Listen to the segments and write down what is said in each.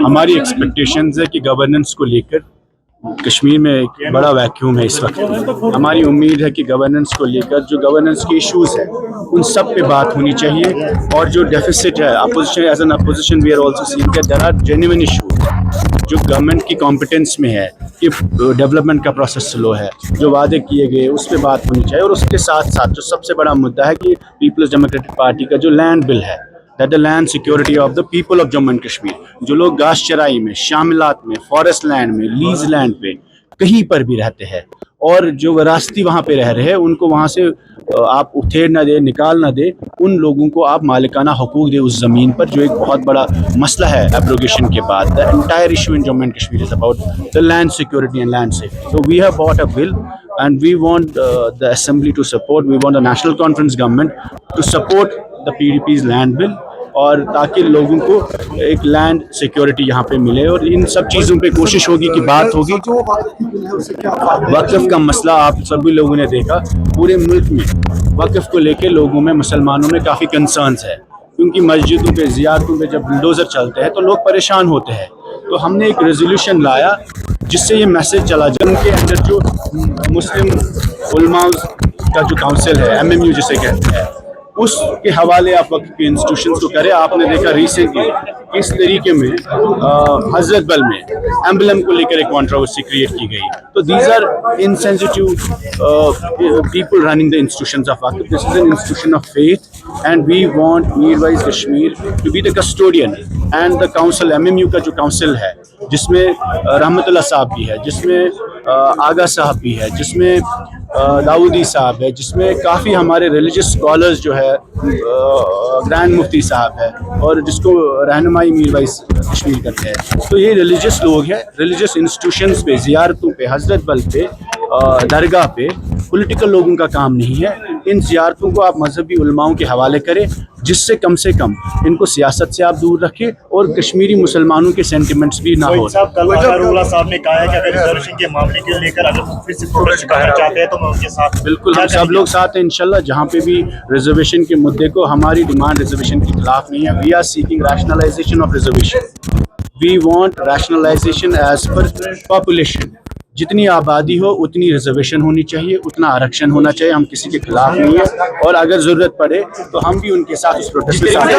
ہماری ایکسپیکٹیشنز ہے کہ گورننس کو لے کر کشمیر میں ایک بڑا ویکیوم ہے اس وقت. ہماری امید ہے کہ گورننس کو لے کر جو گورننس کے ایشوز ہیں ان سب پہ بات ہونی چاہیے, اور جو ڈیفیسٹ ہے opposition, as an opposition we are also seeing that there are genuine issues جو گورنمنٹ کی کمپٹنس میں ہے کہ ڈیولپمنٹ کا پروسیس سلو ہے, جو وعدے کیے گئے اس پہ بات ہونی چاہیے. اور اس کے ساتھ ساتھ جو سب سے بڑا مدعا ہے کہ پیپلز ڈیموکریٹک پارٹی کا جو لینڈ بل ہے, that the land security of the people of Jammu and Kashmir, جو لوگ گاش چرائی میں, شاملات میں, فارسٹ لینڈ میں, لیز لینڈ پہ کہیں پر بھی رہتے ہیں, اور جو وراثتی وہاں پہ رہ رہے ہیں ان کو وہاں سے آپ اتھیڑ نہ دے, نکال نہ دے, ان لوگوں کو آپ مالکانہ حقوق دے اس زمین پر, جو ایک بہت بڑا مسئلہ ہے ایبروگیشن کے بعد. The entire issue in Jammu and Kashmir is about the land security and land safety. So we have brought a bill and we want the assembly to support, we want the national conference government to support the PDP's land bill, اور تاکہ لوگوں کو ایک land security یہاں پہ ملے. اور ان سب چیزوں پہ کوشش ہوگی کہ بات ہوگی. وقف کا مسئلہ آپ سبھی لوگوں نے دیکھا, پورے ملک میں وقف کو لے کے لوگوں میں, مسلمانوں میں کافی کنسرنس ہے, کیونکہ مسجدوں پہ, زیارتوں پہ جب بلڈوزر چلتے ہیں تو لوگ پریشان ہوتے ہیں. تو ہم نے ایک ریزولوشن لایا جس سے یہ میسج چلا جائے. ان کے اندر جو مسلم علماء کا جو کونسل ہے, MMU جسے کہتے ہیں, اس کے حوالے آپ وقت کے انسٹیٹیوشنز کو کریں. آپ نے دیکھا ریسنٹلی کس طریقے میں حضرت بل میں ایمبلم کو لے کر ایک کانٹروورسی کریٹ کی گئی. تو these are insensitive people running the institutions of waqf. This is an institution of faith and we want Mirwaiz Kashmir to be the custodian. And the council, MMU کا جو کاؤنسل ہے, جس میں رحمت اللہ صاحب بھی ہے, جس میں آغا صاحب بھی ہے, جس میں داؤدی صاحب ہے, جس میں کافی ہمارے ریلیجس اسکالرز جو ہے, گرینڈ مفتی صاحب ہے, اور جس کو رہنمائی میر وائز کشمیر کرتے ہیں. تو یہ ریلیجس لوگ ہیں. ریلیجس انسٹیٹیوشنز پہ, زیارتوں پہ, حضرت بل پہ, درگاہ پہ پولیٹیکل لوگوں کا کام نہیں ہے. ان زیارتوں کو آپ مذہبی علماؤں کے حوالے کریں, جس سے کم ان کو سیاست سے آپ دور رکھیں اور کشمیری مسلمانوں کے سینٹیمنٹس بھی نہ ہو. صاحب نے کہا ہے کہ اگر ریزرویشن کے معاملے کو لے کر اگر پھر سے پروٹیسٹ کرنا چاہتے ہیں تو میں ان کے ساتھ. بالکل, ہم سب لوگ ساتھ ہیں انشاءاللہ. جہاں پہ بھی ریزرویشن کے مدعے کو, ہماری ڈیمانڈ ریزرویشن کے خلاف نہیں ہے. We are seeking rationalization of reservation. We want rationalization as per population. جتنی آبادی ہو اتنی ریزرویشن ہونی چاہیے, اتنا آرکشن ہونا چاہیے. ہم کسی کے خلاف نہیں ہیں, اور اگر ضرورت پڑے تو ہم بھی ان کے ساتھ اس پروٹیسٹ میں شامل ہیں.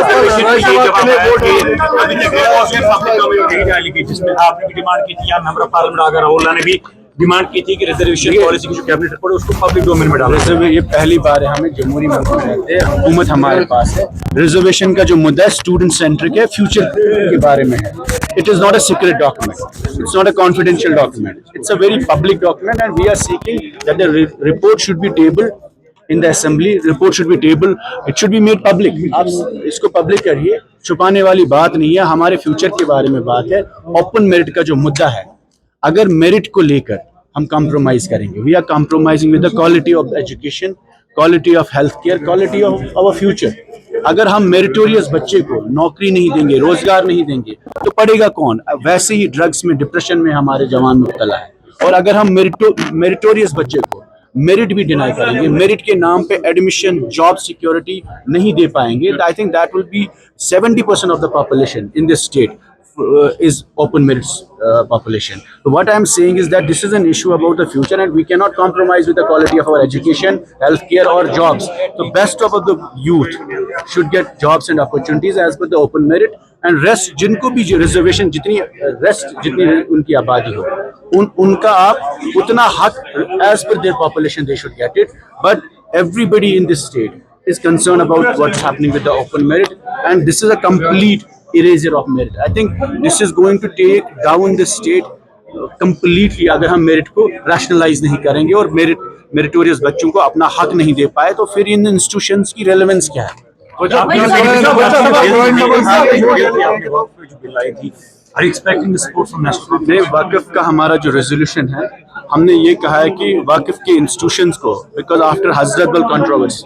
جس میں آپ نے ڈیمانڈ کی تھی, ممبر آف پارلیمنٹ آگر راہل نے بھی ڈیمانڈ کی تھی کہ ریزرویشن پالیسی کی جو کیبنٹ رپورٹ ہے اس کو پبلک ڈومین میں ڈالا. یہ پہلی بار ہے, ہمیں جمہوری ملک میں رہتے ہیں, حکومت ہمارے پاس ہے. ریزرویشن کا جو مدعا ہے اسٹوڈنٹ سینٹر کے فیوچر کے بارے میں ہے. It is not a secret document. It's not a confidential document. It's a very public document, and we are seeking that the report should be tabled in the assembly. Report should be tabled. It should be made public. آپ اس کو public کریے, چھپانے والی بات نہیں ہے. ہمارے future کے بارے میں بات ہے. اوپن میرٹ کا جو مدعا ہے, اگر میرٹ کو لے کر ہم کمپرومائز کریں گے, we are compromising with the quality of education, quality of health care, quality of our future. اگر ہم میریٹوریس بچے کو نوکری نہیں دیں گے, روزگار نہیں دیں گے, تو پڑھے گا کون؟ ویسے ہی ڈرگس میں, ڈپریشن میں ہمارے جوان مبتلا ہے. اور اگر ہم میریٹوریس بچے کو میرٹ بھی ڈینائی کریں گے, میرٹ کے نام پہ ایڈمیشن, جاب سیکیورٹی نہیں دے پائیں گے, I think that will be 70% of the population in this state is open merits population. So what I am saying is that this is an issue about the future, and we cannot compromise with the quality of our education, healthcare or jobs. The best of the youth should get jobs and opportunities as per the open merit, and rest جن کو بھی reservation جتنی ان کی آبادی ہو, ان کا آپ اتنا حق as per their population they should get it. But everybody in this state is concerned about what's happening with the open merit, and this is a complete erasure of merit. I think this is going to take down the state completely اگر ہم merit کو rationalise نہیں کریں گے اور میریٹوریس بچوں کو اپنا حق نہیں دے پائے, تو پھر ان انسٹیٹیوشنز کی ریلیونس کیا ہے؟ وقف کا ہمارا جو ریزولوشن ہے, ہم نے یہ کہا ہے کہ وقف کے انسٹیٹیوشنز کو, because after Hazratbal controversy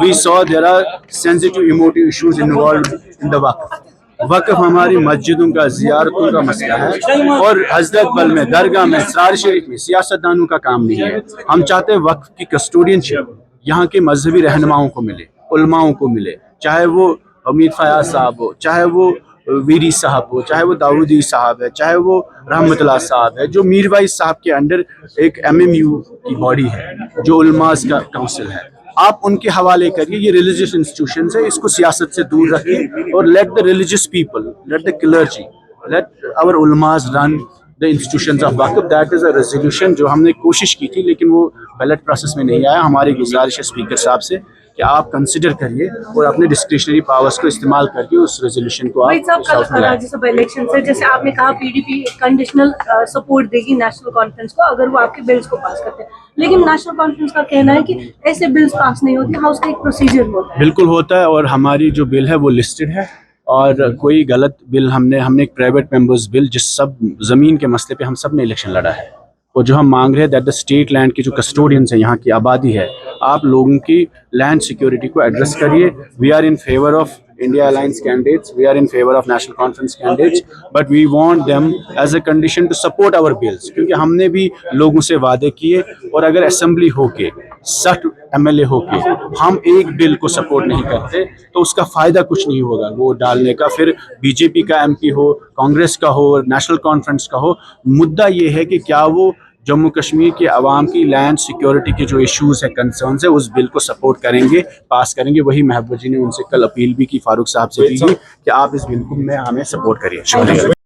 we so there are sensitive emotive issues involved in the waqf. وقف ہماری مسجدوں کا, زیارتوں کا مسئلہ ہے, اور حضرت بل میں, درگاہ میں, اسرار شریف میں سیاست دانوں کا کام نہیں ہے. ہم چاہتے ہیں وقف کی کسٹوڈین شپ یہاں کے مذہبی رہنماؤں کو ملے, علماؤں کو ملے, چاہے وہ امیر فیاض صاحب ہو, چاہے وہ ویری صاحب ہو, چاہے وہ داؤدی صاحب ہے, چاہے وہ رحمت اللہ صاحب ہے, جو میر وائز صاحب کے انڈر ایک MMU کی باڈی ہے جو علماء کا کونسل ہے, آپ ان کے حوالے کریے. یہ ریلیجیس انسٹیٹیوشنز ہے, اس کو سیاست سے دور رکھیے اور let the religious people, let the clergy, let our ulemas run the institutions of waqf. That is a resolution جو ہم نے کوشش کی تھی لیکن وہ بیلٹ پروسیس میں نہیں آیا. ہماری گزارش ہے اسپیکر صاحب سے کہ آپ کنسیڈر کریے اور اپنے ڈسکریشنری پاورز کو استعمال کر کے اس ریزولوشن کو وحید آپ صاحب کل راجیہ سبھا الیکشن سے جیسے آپ نے کہا PDP کنڈیشنل سپورٹ دے گی نیشنل کانفرنس کو اگر وہ آپ کے بلز کو پاس کرتے ہیں, لیکن نیشنل کانفرنس کا کہنا ہے کہ ایسے بلز پاس نہیں ہوتے, ہاؤس کا ایک پروسیجر ہوتا ہے. بالکل ہوتا ہے, اور ہماری جو بل ہے وہ لسٹڈ ہے, اور کوئی غلط بل ہم نے ایک پرائیویٹ ممبرز بل جس سب زمین کے مسئلے پہ ہم سب نے الیکشن لڑا ہے, اور جو ہم مانگ رہے ہیں دیٹ دا اسٹیٹ لینڈ کے جو کسٹوڈینس ہیں, یہاں کی آبادی ہے, آپ لوگوں کی لینڈ سیکیورٹی کو ایڈریس کریے. We are in favour of India Alliance candidates, we are in favor of National Conference candidates, but we want them as a condition to support our bills, کیونکہ ہم نے بھی لوگوں سے وعدے کیے, اور اگر اسمبلی ہو کے 60 MLA ہو کے ہم ایک بل کو سپورٹ نہیں کرتے تو اس کا فائدہ کچھ نہیں ہوگا ووٹ ڈالنے کا. پھر BJP کا MP ہو, کانگریس کا ہو, نیشنل کانفرنس کا ہو, مدعا یہ ہے کہ کیا وہ جموں کشمیر کے عوام کی لینڈ سیکیورٹی کے جو ایشوز ہیں, کنسرنز ہیں, اس بل کو سپورٹ کریں گے, پاس کریں گے. وہی محبوب جی نے ان سے کل اپیل بھی کی, فاروق صاحب سے بھی کی کہ آپ اس بل کو میں ہمیں سپورٹ کریے. شکریہ.